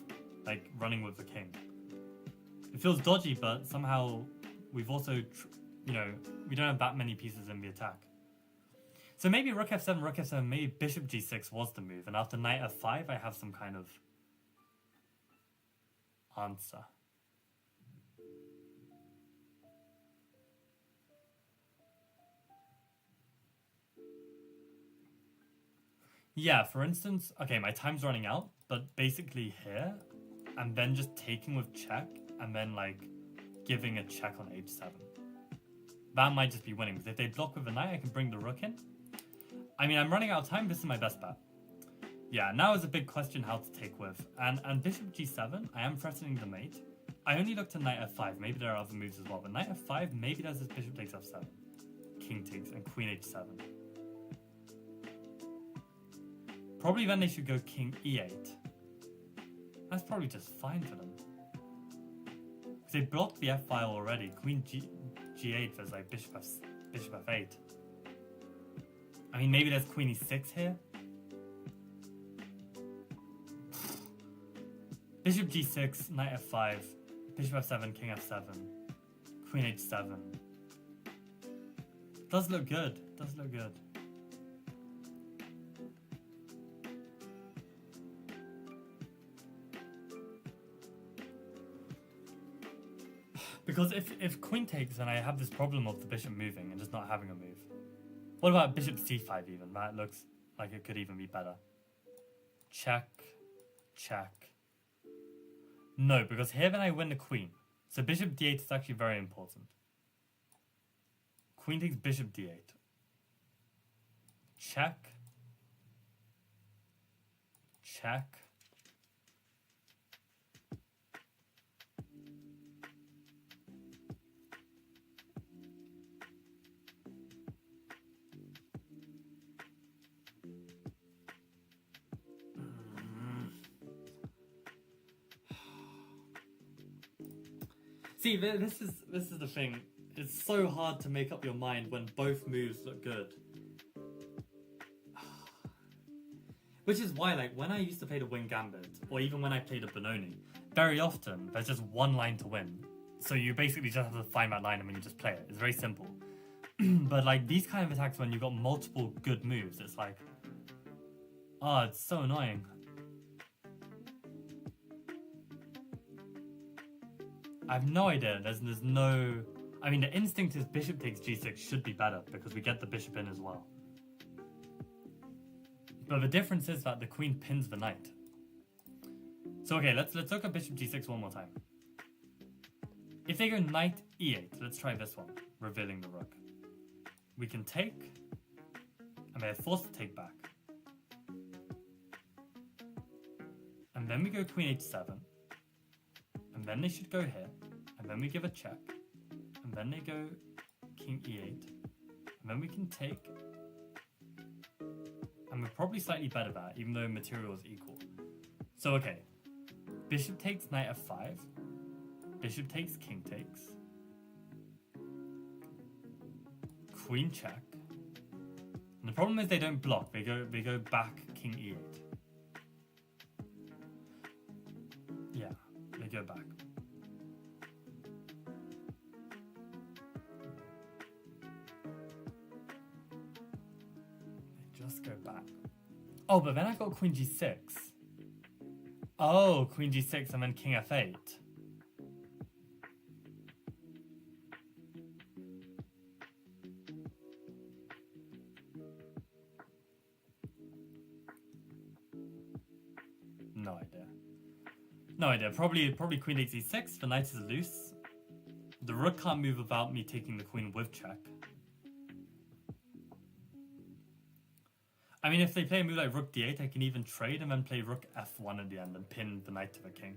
like running with the king. It feels dodgy, but somehow we've also, we don't have that many pieces in the attack. So maybe rook f7, maybe bishop g6 was the move, and after knight f5 I have some kind of answer. Yeah, for instance, okay, my time's running out, but basically here, and then just taking with check, and then like giving a check on h7. That might just be winning, because if they block with a knight, I can bring the rook in. I mean, I'm running out of time, this is my best bet. Yeah, now is a big question how to take with. And bishop g7, I am threatening the mate. I only looked at knight f5, maybe there are other moves as well, but knight f5, maybe there's this bishop takes f7, king takes, and queen h7. Probably then they should go king e8. That's probably just fine for them. Because they blocked the f file already. Queen g8, there's like bishop f8. I mean, maybe there's queen e6 here. Bishop g6, knight f5, bishop f7, king f7, queen h7. Does look good. Does look good. Because if queen takes, then I have this problem of the bishop moving and just not having a move. What about bishop c5 even? That looks like it could even be better. Check. Check. No, because here then I win the queen. So bishop d8 is actually very important. Queen takes bishop d8. Check. Check. See, this is the thing. It's so hard to make up your mind when both moves look good. Which is why, like, when I used to play the Win Gambit, or even when I played a Benoni, very often there's just one line to win. So you basically just have to find that line and then you just play it. It's very simple. But like these kind of attacks when you've got multiple good moves, it's like, oh, it's so annoying. I have no idea. There's no... I mean, the instinct is bishop takes g6 should be better because we get the bishop in as well. But the difference is that the queen pins the knight. So okay, let's look at bishop g6 one more time. If they go knight e8, let's try this one, revealing the rook. We can take, and they're forced to take back. And then we go queen h7, and then they should go here, and then we give a check, and then they go king e8, and then we can take, and we're probably slightly better at that, even though material is equal. So okay, bishop takes knight f5, bishop takes king takes, queen check, and the problem is they don't block, they go back king e8. Yeah, they go back. They just go back. Oh, but then I got queen g6. Oh, queen g6 and then king f8. No idea. No idea. Probably queen takes e6. The knight is loose. The rook can't move without me taking the queen with check. I mean, if they play a move like rook d8, I can even trade and then play rook f1 at the end and pin the knight to the king.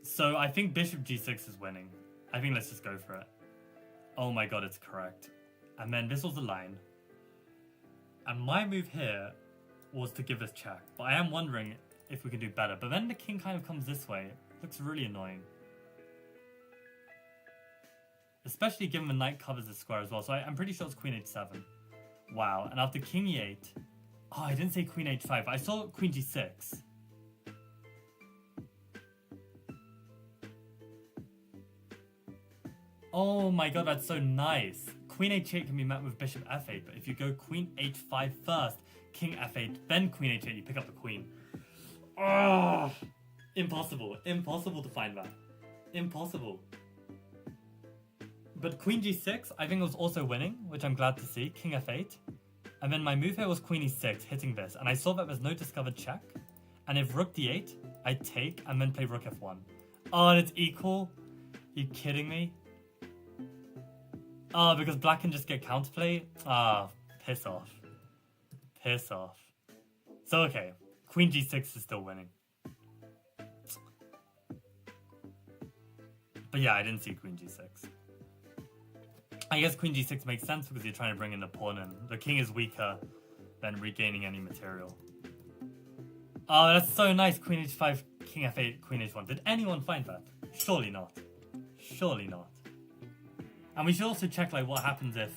So I think bishop g6 is winning. I think let's just go for it. Oh my god, it's correct. And then this was the line. And my move here was to give this check. But I am wondering if we can do better. But then the king kind of comes this way. It looks really annoying. Especially given the knight covers the square as well. So I'm pretty sure it's queen h7. Wow. And after king e8... Oh, I didn't say queen h5. I saw queen g6. Oh my god, that's so nice. Queen h8 can be met with bishop f8. But if you go queen h5 first, king f8, then queen h8, you pick up the queen. Oh, impossible. Impossible to find that. Impossible. But queen g6, I think was also winning, which I'm glad to see. King f8. And then my move here was queen e6, hitting this. And I saw that there's no discovered check. And if rook d8, I take and then play rook f1. Oh, and it's equal? Are you kidding me? Oh, because black can just get counterplay? Ah, piss off. Piss off. So, okay. Queen g6 is still winning. But yeah, I didn't see queen g6. I guess queen g6 makes sense because you're trying to bring in the pawn and the king is weaker than regaining any material. Oh, that's so nice. Queen h5, king f8, queen h1. Did anyone find that? Surely not. Surely not. And we should also check like what happens if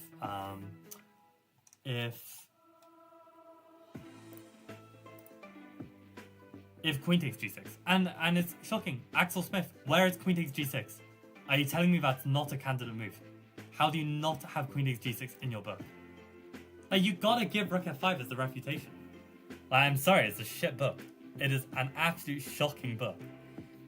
queen takes g6. And it's shocking. Axel Smith, where is queen takes g6? Are you telling me that's not a candidate move? How do you not have queen takes g6 in your book? Like, you gotta give rook f5 as the refutation. Like, I'm sorry, it's a shit book. It is an absolute shocking book.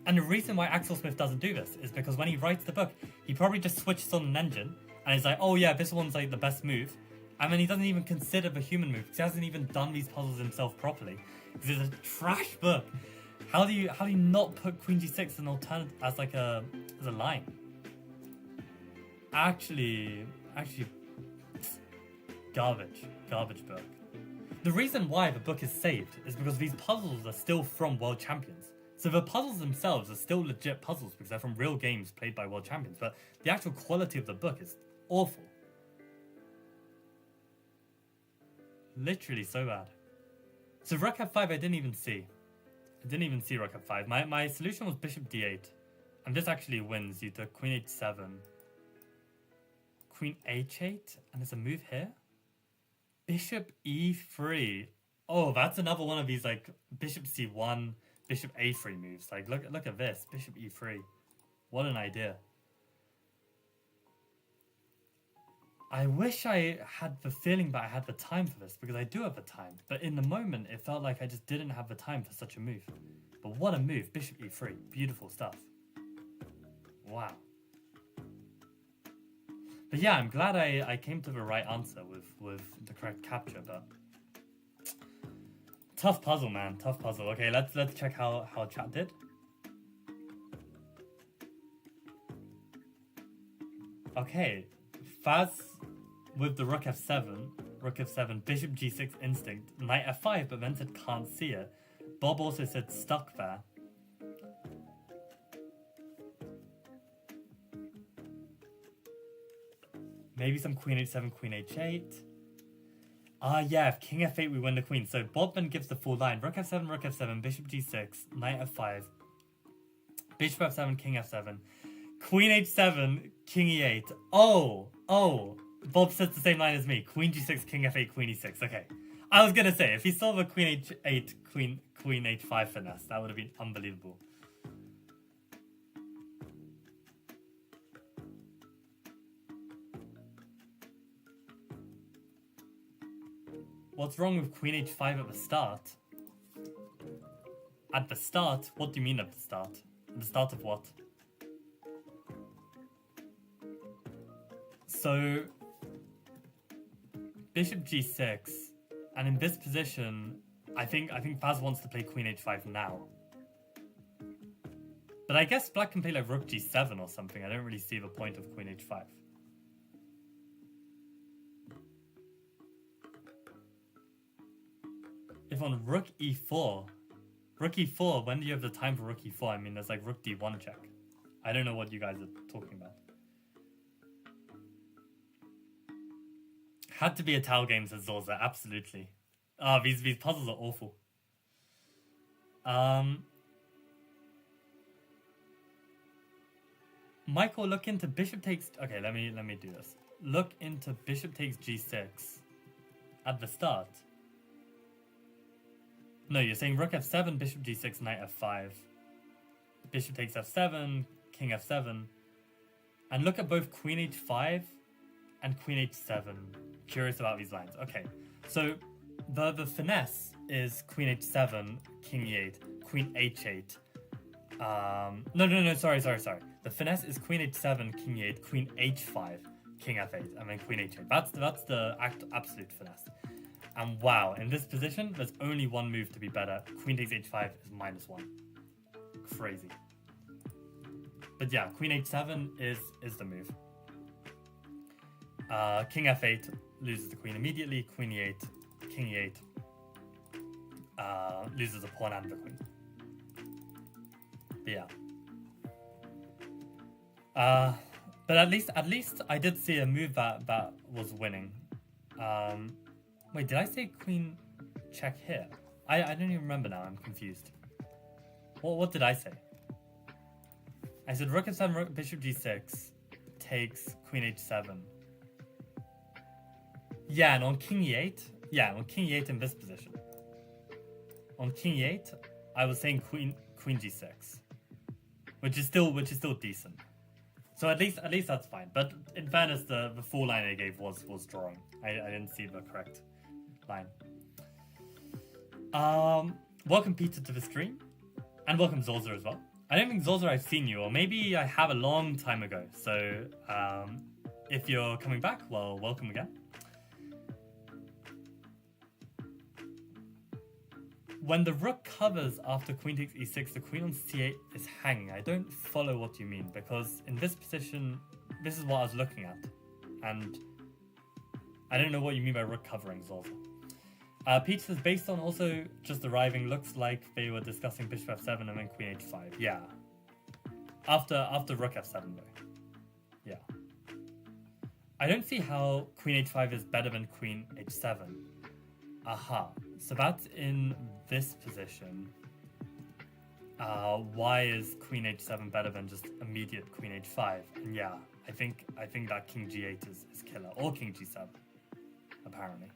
And the reason why Axel Smith doesn't do this is because when he writes the book, he probably just switches on an engine and he's like, oh yeah, this one's like the best move. And then he doesn't even consider the human move because he hasn't even done these puzzles himself properly. Because it's a trash book. How do you not put queen g6 as an alternative, as like a line? Actually, garbage book. The reason why the book is saved is because these puzzles are still from world champions. So the puzzles themselves are still legit puzzles because they're from real games played by world champions, but the actual quality of the book is awful. Literally so bad. So rook f5 I didn't even see. I didn't even see rook f5. My solution was bishop d8. And this actually wins. You took queen h7. Queen h8. And there's a move here. Bishop e3. Oh, that's another one of these like bishop c1, bishop a3 moves. Like look at this. Bishop e3. What an idea. I wish I had the feeling that I had the time for this, because I do have the time. But in the moment, it felt like I just didn't have the time for such a move. But what a move. Bishop e3. Beautiful stuff. Wow. But yeah, I'm glad I came to the right answer with the correct capture, but tough puzzle, man. Tough puzzle. Okay, let's check how chat did. Okay, Faz with the rook f7, bishop g6 instinct, knight f5, but then said can't see it. Bob also said stuck there. Maybe some queen h7, queen h8. Yeah, if king f8 we win the queen. So Bob then gives the full line. Rook f7, bishop g6, knight f5, bishop f7, king f7, queen h7, king e8. Oh, Bob says the same line as me. Queen g6, king f8, queen e6. Okay. I was gonna say, if he saw the queen h8, queen h5 finesse, that would have been unbelievable. What's wrong with queen h5 at the start? At the start? What do you mean at the start? At the start of what? So, bishop g6, and in this position, I think Faz wants to play queen h5 now. But I guess black can play like rook g7 or something. I don't really see the point of queen h5. If on rook e4, when do you have the time for rook e4? I mean, there's like rook d1 check. I don't know what you guys are talking about. Had to be a Tau game, says Zorza. Absolutely. These puzzles are awful. Michael, look into bishop takes... Okay, let me do this. Look into bishop takes g6 at the start. No, you're saying rook f7, bishop g6, knight f5. Bishop takes f7, king f7. And look at both queen h5 and queen h7. Curious about these lines. Okay, so the finesse is queen h7, king e8, queen h8. No, sorry. The finesse is queen h7, king e8, queen h5, king f8, and then queen h8. That's the absolute finesse. And wow, in this position, there's only one move to be better. Queen takes h5 is -1. Crazy. But yeah, queen h7 is the move. King f8 loses the queen immediately. Queen e8, king e8 loses a pawn and the queen. But yeah. But at least I did see a move that was winning. Wait, did I say queen check here? I don't even remember now. I'm confused. What did I say? I said rook f7, bishop g6 takes queen h7. Yeah, and on king e8. Yeah, on king e8 in this position. On king e8, I was saying queen g6, which is still decent. So at least that's fine. But in fairness, the full line I gave was drawing. I didn't see the correct line. Welcome Peter to the stream, and welcome Zorza as well. I don't think Zorza I've seen you, or maybe I have a long time ago. So if you're coming back, well, welcome again. When the rook covers after queen takes e6, the queen on c8 is hanging. I don't follow what you mean, because in this position, this is what I was looking at. And I don't know what you mean by rook covering, Zolza. Peach says, based on also just arriving, looks like they were discussing bishop f7 and then queen h5. Yeah. After rook f7 though. Yeah. I don't see how queen h5 is better than queen h7. Aha. So that's in this position. Why is queen h7 better than just immediate queen h5? And yeah, I think that king g8 is killer. Or king g7, apparently.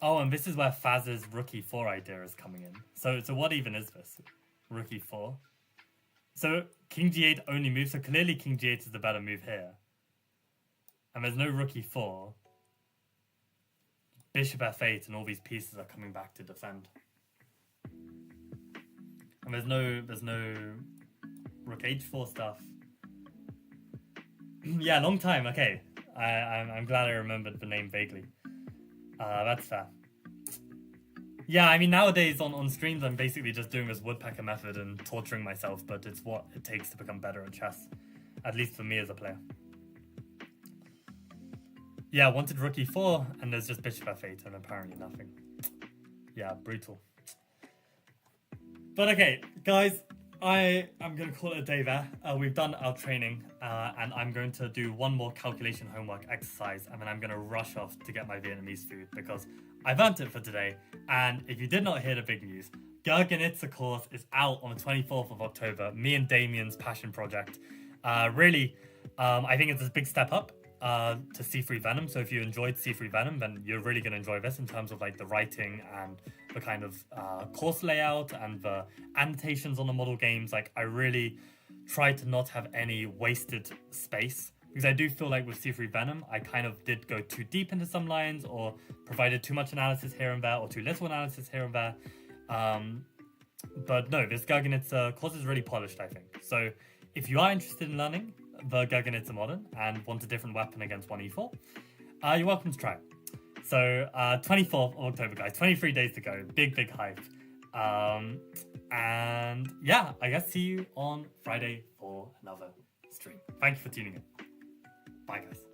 Oh, and this is where Faz's rook e4 idea is coming in. So what even is this? Rook e4? So king g8 only moves, so clearly king g8 is the better move here. And there's no rook e4. Bishop f8 and all these pieces are coming back to defend. And there's no rook h4 stuff. Yeah, long time. Okay, I'm glad I remembered the name vaguely. That's fair. Yeah, I mean, nowadays on streams, I'm basically just doing this woodpecker method and torturing myself, but it's what it takes to become better at chess. At least for me as a player. Yeah, wanted rook e4, and there's just bishop f8, and apparently nothing. Yeah, brutal. But okay, guys, I am going to call it a day there. We've done our training, and I'm going to do one more calculation homework exercise, and then I'm going to rush off to get my Vietnamese food because I've earned it for today. And if you did not hear the big news, Gurgenitsa course is out on the 24th of October. Me and Damien's passion project. Really, I think it's a big step up to C3 Venom. So if you enjoyed C3 Venom, then you're really going to enjoy this in terms of like the writing and the kind of course layout and the annotations on the model games. Like I really tried to not have any wasted space because I do feel like with C3 Venom, I kind of did go too deep into some lines or provided too much analysis here and there or too little analysis here and there. But no, this Gurgenitsa course is really polished, I think. So if you are interested in learning the Gurgenitsa modern and want a different weapon against 1e4, you're welcome to try it. So 24th of October, guys, 23 days to go. Big hype. And yeah, I guess see you on Friday for another stream. Thank you for tuning in. Bye, guys.